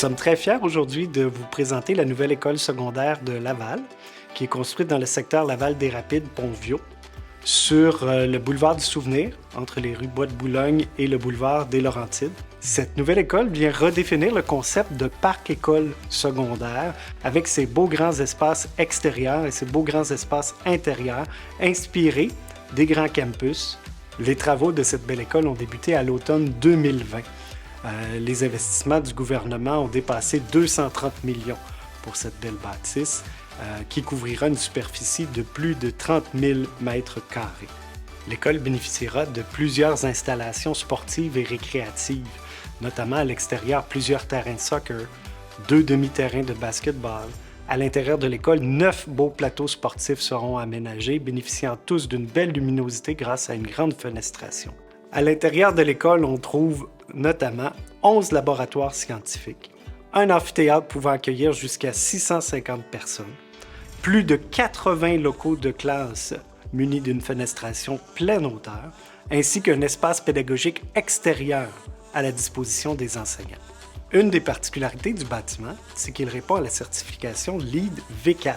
sommes très fiers aujourd'hui de vous présenter la nouvelle école secondaire de Laval, qui est construite dans le secteur Laval-des-Rapides-Pont-Vieux, sur le boulevard du Souvenir, entre les rues Bois-de-Boulogne et le boulevard des Laurentides. Cette nouvelle école vient redéfinir le concept de parc-école secondaire avec ses beaux grands espaces extérieurs et ses beaux grands espaces intérieurs inspirés des grands campus. Les travaux de cette belle école ont débuté à l'automne 2020. Les investissements du gouvernement ont dépassé 230 millions pour cette belle bâtisse qui couvrira une superficie de plus de 30 000 mètres carrés. L'école bénéficiera de plusieurs installations sportives et récréatives, notamment à l'extérieur plusieurs terrains de soccer, 2 demi-terrains de basketball. À l'intérieur de l'école, 9 beaux plateaux sportifs seront aménagés, bénéficiant tous d'une belle luminosité grâce à une grande fenestration. À l'intérieur de l'école, on trouve notamment 11 laboratoires scientifiques, un amphithéâtre pouvant accueillir jusqu'à 650 personnes, plus de 80 locaux de classe munis d'une fenestration pleine hauteur, ainsi qu'un espace pédagogique extérieur à la disposition des enseignants. Une des particularités du bâtiment, c'est qu'il répond à la certification LEED V4.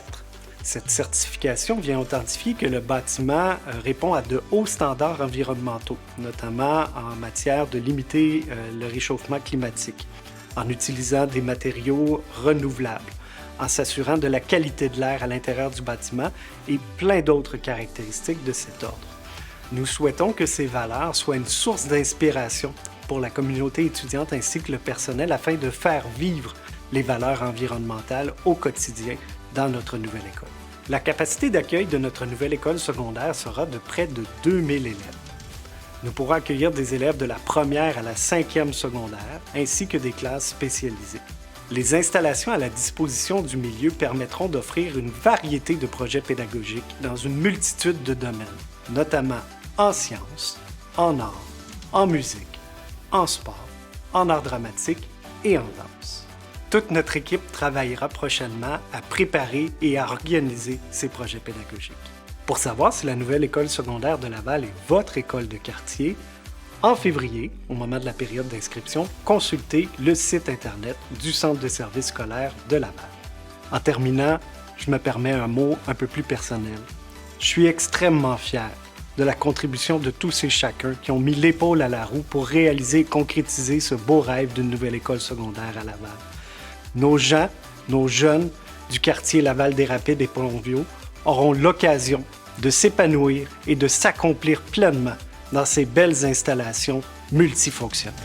Cette certification vient authentifier que le bâtiment répond à de hauts standards environnementaux, notamment en matière de limiter le réchauffement climatique, en utilisant des matériaux renouvelables, en s'assurant de la qualité de l'air à l'intérieur du bâtiment et plein d'autres caractéristiques de cet ordre. Nous souhaitons que ces valeurs soient une source d'inspiration pour la communauté étudiante ainsi que le personnel afin de faire vivre les valeurs environnementales au quotidien dans notre nouvelle école. La capacité d'accueil de notre nouvelle école secondaire sera de près de 2000 élèves. Nous pourrons accueillir des élèves de la première à la 5e secondaire, ainsi que des classes spécialisées. Les installations à la disposition du milieu permettront d'offrir une variété de projets pédagogiques dans une multitude de domaines, notamment en sciences, en arts, en musique, en sport, en art dramatique et en danse. Toute notre équipe travaillera prochainement à préparer et à organiser ces projets pédagogiques. Pour savoir si la nouvelle école secondaire de Laval est votre école de quartier, en février, au moment de la période d'inscription, consultez le site Internet du Centre de services scolaires de Laval. En terminant, je me permets un mot un peu plus personnel. Je suis extrêmement fier de la contribution de tous et chacun qui ont mis l'épaule à la roue pour réaliser et concrétiser ce beau rêve d'une nouvelle école secondaire à Laval. Nos gens, nos jeunes du quartier Laval-des-Rapides et Pont-Vieux auront l'occasion de s'épanouir et de s'accomplir pleinement dans ces belles installations multifonctionnelles.